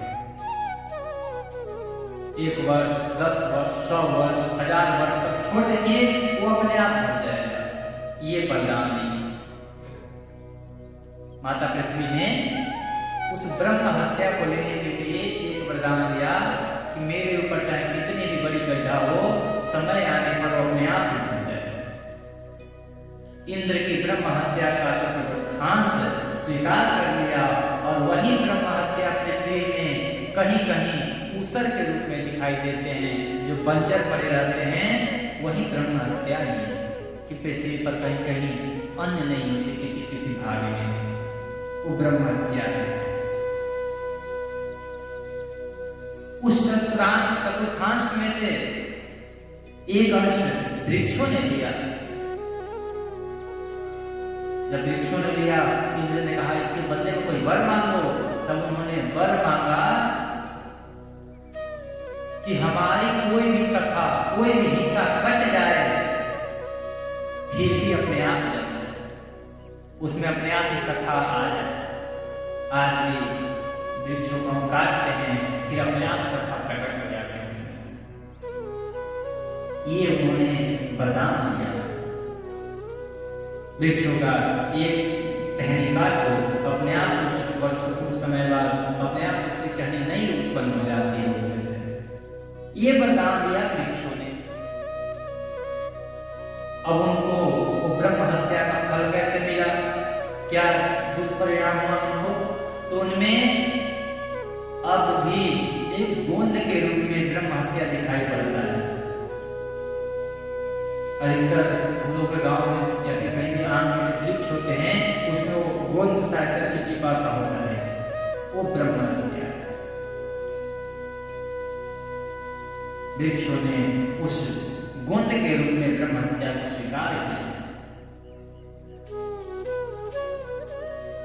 1 वर्ष, 10 वर्ष, 100 वर्ष, 1000 वर्ष तक छोड़ दीजिए, वो अपने आप भर जाएगा। ये वरदान नहीं। माता पृथ्वी ने उस ब्रह्म हत्या को लेने के लिए एक वरदान दिया कि मेरे ऊपर चाहे कितनी भी बड़ी गड्ढा हो, समय आने पर वो अपने आप ही भर जाए। इंद्र की ब्रह्म हत्या का चतुर्थांश स्वीकार कर लिया और वही ब्रह्म हत्या पृथ्वी में कहीं कहीं ऊसर के रूप में दिखाई देते हैं। जो बंजर पड़े रहते हैं वही ब्रह्म हत्या ही है कि पृथ्वी पर कहीं कहीं अन्न नहीं होते, किसी किसी भाग में, वो ब्रह्म हत्या है। उस चतुर्थांश में से एक अंश वृक्षों ने लिया। जब वृक्षों ने लिया, इंद्र ने कहा इसके बदले में कोई वर मांगो। तब उन्होंने वर मांगा कि हमारी कोई भी शाखा, कोई भी हिस्सा कट जाए फिर भी अपने आप जल जाए, उसमें अपने आप ही शाखा आ जाए। आज भी वृक्षों को हम काटते हैं, फिर अपने आप शाखा प्रकट हो जाते हैं उसमें से। ये उन्होंने वरदान दिया। वृक्षों का एक टहनी काट दो, अपने आप कुछ वर्षों, कुछ समय बाद अपने आप दूसरी टहनी नहीं उत्पन्न हो जाती है उसमें से। ये वरदान दिया वृक्षों ने। अब उनको वो ब्रह्म हत्या का फल कैसे मिला? क्या दुष्परिणाम हुआ उनको? तो उनमें अब भी एक गोंद के रूप में ब्रह्म हत्या दिखाई पड़ता है। अधिकतर हम लोग के गाँव में या फिर कहीं भी आम में वृक्ष होते हैं, उसमें वो गोंद सा ऐसा चिपचिपा सा होता है, वो ब्रह्म हत्या है। वृक्षों ने उस गोंद के रूप में ब्रह्म हत्या को स्वीकार किया।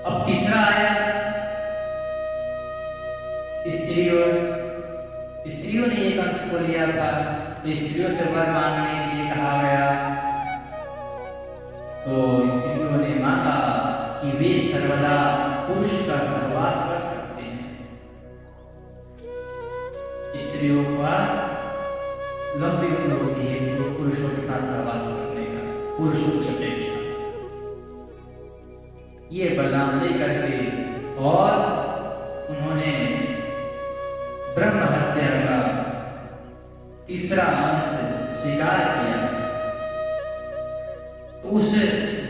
अब तीसरा आया स्त्रियों ने एक अंश को लिया था, तो स्त्रियों से वर मांगने के लिए कहा गया। तो स्त्रियों ने मांगा कि वे सर्वदा पुरुष का सहवास कर सकते हैं। स्त्रियों का लंबी उम्र होती है पुरुषों के साथ सहवास करने का, पुरुषों की अपेक्षा। ये वरदान लेकर के और उन्होंने ब्रह्म हत्या का तीसरा अंश स्वीकार किया। तो उस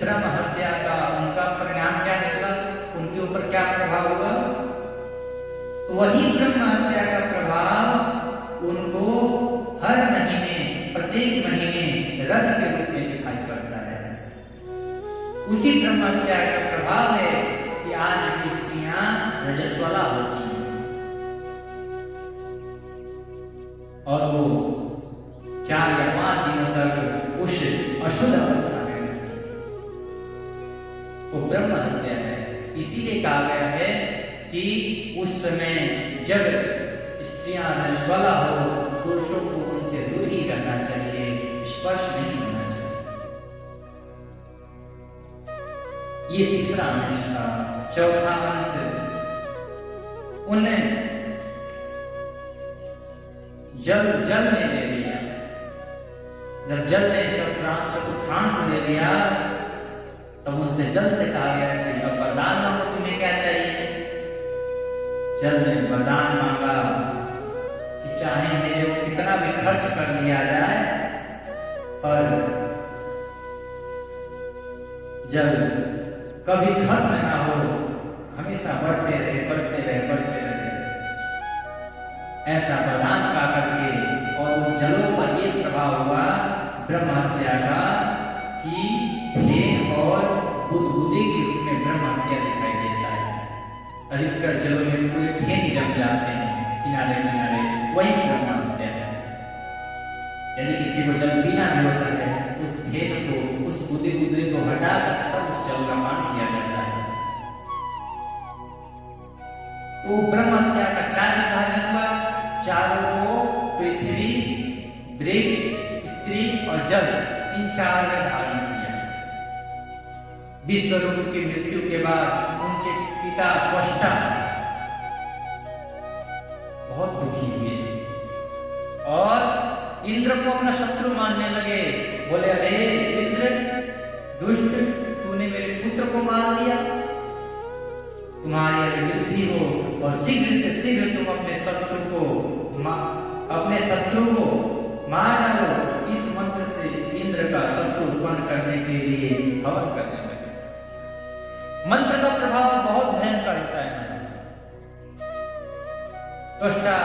ब्रह्म हत्या का उनका परिणाम क्या निकला, उनके ऊपर क्या प्रभाव हुआ? तो वही ब्रह्म हत्या का प्रभाव उनको हर महीने, प्रत्येक महीने रथ के रूप में दिखाई पड़ता है। उसी ब्रह्म हत्या का प्रभाव है कि आज भी स्त्रियां रजस्वला होती हैं और वो 4 या 5 दिनों तक उस अशुद्ध अवस्था में रहती है। वो ब्रह्म हत्या है। इसीलिए कहा गया है कि उस समय जब स्त्रियां रजस्वला हो, पुरुषों को उनसे दूर ही रहना चाहिए, स्पर्श नहीं होना चाहिए। ये तीसरा अंश था। चौथा अंश, उन्हें जल ने ले लिया। जब जल ने चतुर्थांश ले लिया तब उनसे जल से कहा गया कि अब वरदान मांगो, तुम्हें क्या चाहिए? जल ने वरदान मांगा कि चाहे मेरे को कितना भी खर्च कर लिया जाए, पर जल कभी खत्म ना हो, हमेशा बढ़ते रहे, बढ़ते रहे, बढ़ते रहे। ऐसा वरदान पा करके और उन जलों पर यह प्रभाव हुआ ब्रह्म हत्या का कि फेन और बुदबुदे के रूप में ब्रह्म हत्या दिखाई देता है। अधिकतर जलों में पूरे फेन जम जाते हैं किनारे किनारे, वही ब्रह्म हत्या है। यदि किसी को जल पीना भी होता है, उस फेन को, उस बुदबुदे को हटा कर तब उस जल का पान किया जाता है। तो ब्रह्म हत्या का 4 विभाजन हुआ। चारों को पृथ्वी, वृक्ष, स्त्री और जल, इन 4 ने धारण किया। विश्वरूप की मृत्यु के बाद उनके पिता त्वष्टा बहुत दुखी हुए और इंद्र को अपना शत्रु मानने लगे। बोले, अरे इंद्र दुष्ट, तूने मेरे पुत्र को मार दिया, तुम्हारी वृद्धि हो और शीघ्र से शीघ्र तुम अपने शत्रु को मार डालो। इस मंत्र से इंद्र का शत्रु उत्पन्न करने के लिए हवन करने लगे। मंत्र का प्रभाव बहुत भयंकर होता है। त्वष्टा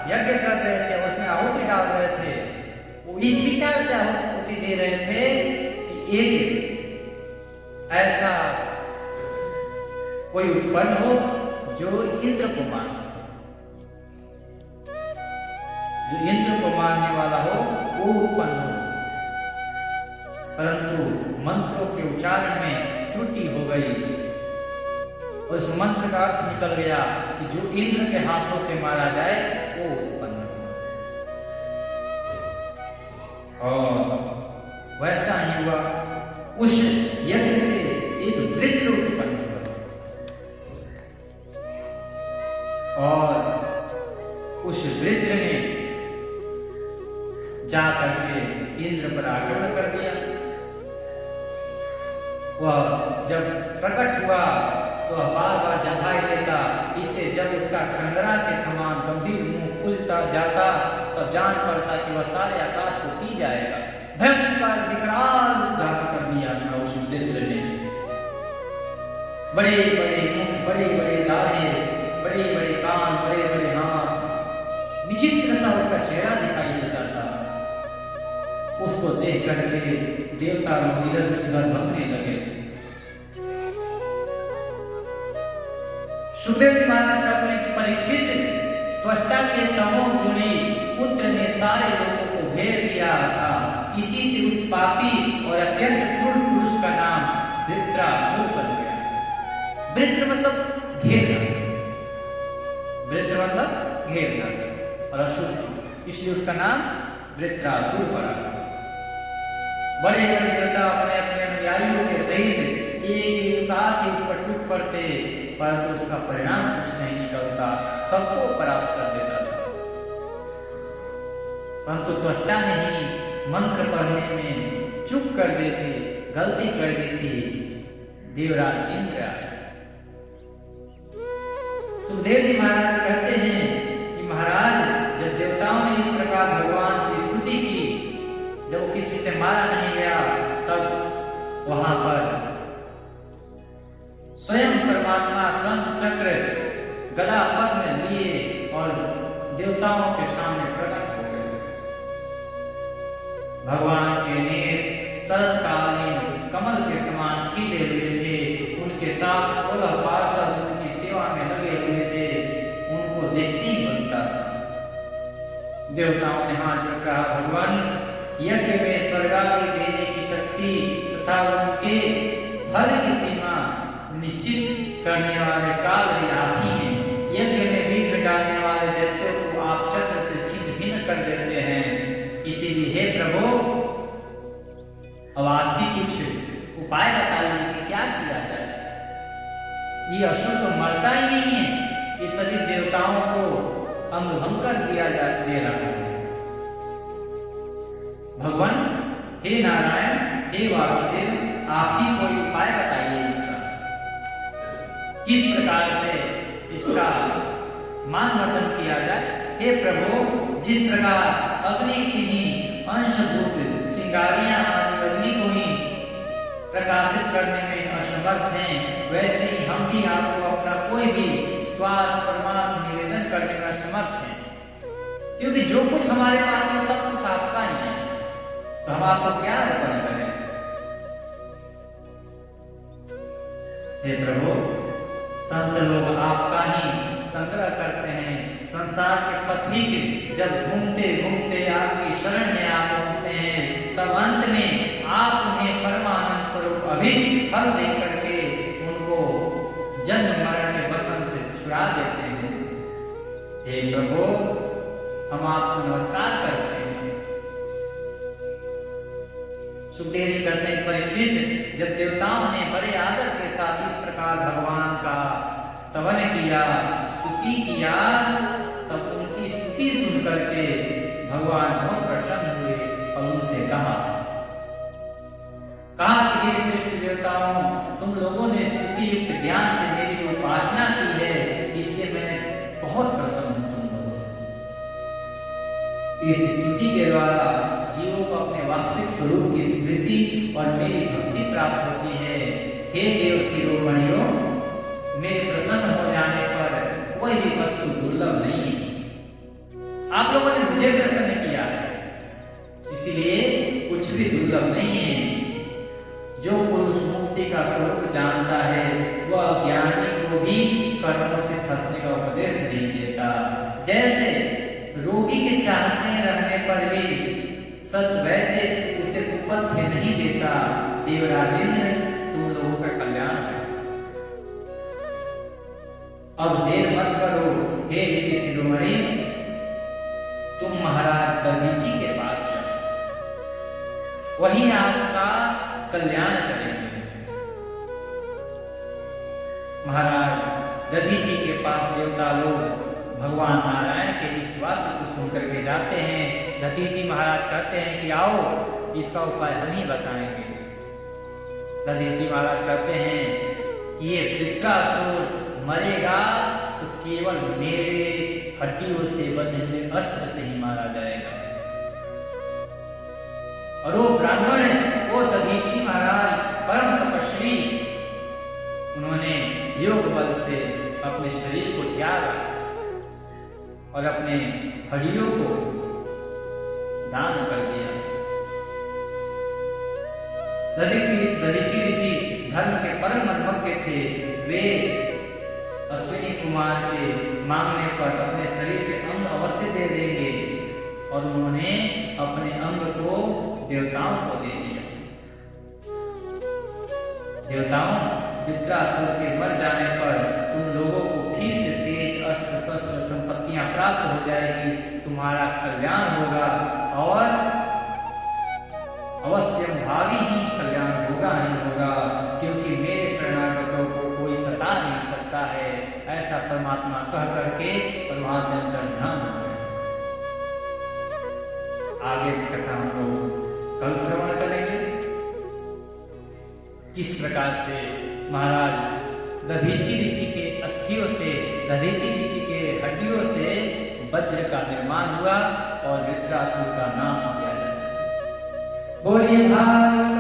यज्ञ कर रहे थे, उसमें आहुति डाल रहे थे, वो इस विचार से आहुति दे रहे थे कि एक ऐसा कोई उत्पन्न हो जो इंद्र को मार सके, जो इंद्र को मारने वाला हो वो उत्पन्न हो। परंतु मंत्रों के उच्चारण में त्रुटि हो गई। उस मंत्र का अर्थ निकल गया कि जो इंद्र के हाथों से मारा जाए वो उत्पन्न हो। और वैसा ही हुआ। उस यज्ञ से एक वृत्र उत्पन्न हुआ और उस वृत्र ने जाकर के इंद्र पर आक्रमण कर दिया। वह जब प्रकट हुआ तो बार बार जगाई देता। इससे जब उसका कंगरा के समान गंभीर मुंह खुलता जाता तब जान पड़ता कि वह सारे आकाश को पी जाएगा। भयंकर विकराल धारण कर दिया था उस वृत्र ने। बड़े बड़े मुख, बड़े बड़े दाढ़े, बड़े बड़े कान, बड़े बड़े हाथ, विचित्र सा उसका चेहरा दिखाई देता था। उसको देख करके देवता लोग इधर उधर भगने लगे। सुखदेव जी महाराज कहते हैं कि परीक्षित, त्वष्टा के तमोगुणी पुत्र ने सारे लोगों को घेर दिया था। इसी से उस पापी और अत्यंत क्रूर पुरुष का नाम वृत्रासुर बन गया। वृत्र मतलब घेरना, वृत्र मतलब घेरना और असुर, इसलिए उसका नाम वृत्रासुर पड़ा। बड़े बड़े देवता अपने अपने अनुयायियों के सहित एक साथ ही उस पर टूट पड़ते, परंतु उसका परिणाम कुछ नहीं निकलता, सबको परास्त कर देता था। परंतु त्वष्टा ने ही मंत्र पढ़ने में चूक कर देते, गलती कर दी थी। देवराज इंद्र आए। सुखदेव जी महाराज कहते हैं कि महाराज, जब देवताओं ने इस प्रकार भगवान की स्तुति की, जब वो किसी से मारा नहीं गया, तब वहां पर स्वयं परमात्मा शंख चक्र गदा पद्म लिए और देवताओं के सामने प्रकट हो गए। भगवान के नेत्र शरतकालीन कमल के समान खिले हुए थे। उनके साथ 16 पार्षद उनकी सेवा में लगे हुए थे। उनको देखते ही बनता था। देवताओं ने हाथ जोड़ कहा, भगवान, यज्ञ में स्वर्गादि देने की शक्ति तथा उनके फल की सीमा निश्चित करने वाले काल भी आप ही हैं। यज्ञ में विघ्न डालने वाले दैत्यों को आप चक्र से छिन्न भिन्न कर देते हैं। इसीलिए हे प्रभु, अब आप ही कुछ उपाय बताइए कि क्या किया जाए। ये असुर तो मरता ही नहीं है, ये सभी देवताओं को अंगभंग कर दे रहा है। भगवान, हे नारायण, हे वासुदेव, आप ही कोई उपाय बताइए इसका। किस प्रकार से इसका मानवर्धन किया जाए। हे प्रभु, जिस प्रकार अग्नि की ही अंशभूत चिंगारियां आदि अग्नि को ही प्रकाशित करने में असमर्थ हैं, वैसे ही हम भी आपको अपना कोई भी स्वार्थ परमार्थ निवेदन करने में असमर्थ हैं। क्योंकि जो कुछ हमारे पास है सब कुछ आपका ही है, तो हम आपको क्या अर्पण करें। हे प्रभु, संत लोग आपका ही संग्रह करते हैं। संसार के पथिक जब घूमते घूमते आपकी शरण में आ पहुंचते हैं, तब अंत में आप उन्हें परमानंद स्वरूप अभीष्ट फल दे करके उनको जन्म मरण के बंधन से छुड़ा देते हैं। हे प्रभु, हम आपको नमस्कार करते हैं। सुखदेव जी कहते हैं, परीक्षित, जब देवताओं ने बड़े आदर के साथ इस प्रकार भगवान का स्तवन किया, स्तुति किया, तब उनकी स्तुति सुन करके भगवान बहुत प्रसन्न हुए और उनसे कहा कि हे श्रेष्ठ देवताओं, तुम लोगों ने स्तुति युक्त ज्ञान से मेरी जो उपासना की है, इससे मैं बहुत प्रसन्न हूं तुम लोगों से। इस स्तुति के द्वारा जीवों को अपने वास्तविक स्वरूप की स्मृति और मेरी भक्ति प्राप्त होती है। हे देव शिरोमणियों, मेरे प्रसन्न हो जाने पर कोई भी वस्तु दुर्लभ नहीं है। आप लोगों ने मुझे प्रसन्न किया है, इसलिए कुछ भी दुर्लभ नहीं है। जो पुरुष मुक्ति का स्वरूप जानता है, वह अज्ञानी को भी कर्मों से फंसने का उपदेश नहीं देता। जैसे रोगी के चाहते रहने पर भी सद्वैद्य उसे कुपथ्य नहीं देता, देवराजेंद्र तुम लोगों का कल्याण है। अब देर मत करो हे ऋषि शिरोमणि, तुम महाराज दधीची के पास जाओ, वही आपका कल्याण करेंगे। महाराज दधीची के पास देवता लोग भगवान नारायण के इस वाक्य को सुनकर के जाते हैं। दधीची महाराज कहते हैं कि आओ, इसका उपाय हम ही बताएंगे। दधीची महाराज कहते हैं कि ये वृत्रासुर मरेगा तो केवल मेरे हड्डियों से बने हुए अस्त्र से ही मारा जाएगा। और वो ब्राह्मण, वो दधीची महाराज परम तपस्वी, उन्होंने योग बल से अपने शरीर को त्यागा और अपने हड्डियों को दान कर दिया। दधीची ऋषि धर्म के परम भक्त थे। वे अश्विनी कुमार के मांगने पर अपने शरीर के अंग अवश्य दे देंगे, और उन्होंने अपने अंग को देवताओं को दे दिया। देवताओं, वृत्रासुर के मर जाने पर तुम लोगों को फिर से तेज अस्त्र शस्त्र संपत्तियां प्राप्त हो जाएगी, तुम्हारा कल्याण होगा और अवश्य भावी ही कल्याण होगा ही होगा, क्योंकि मेरे शरणागतों को कोई सता नहीं सकता है। ऐसा परमात्मा कह करके और वहां से अंतर ध्यान हो गए। आगे की कथा हम लोग कल श्रवण करेंगे, किस प्रकार से महाराज दधीची ऋषि के अस्थियों से, दधीची ऋषि के हड्डियों से वज्र का निर्माण हुआ और वृत्रासुर का नाश किया जाता है। बोलिए भागवत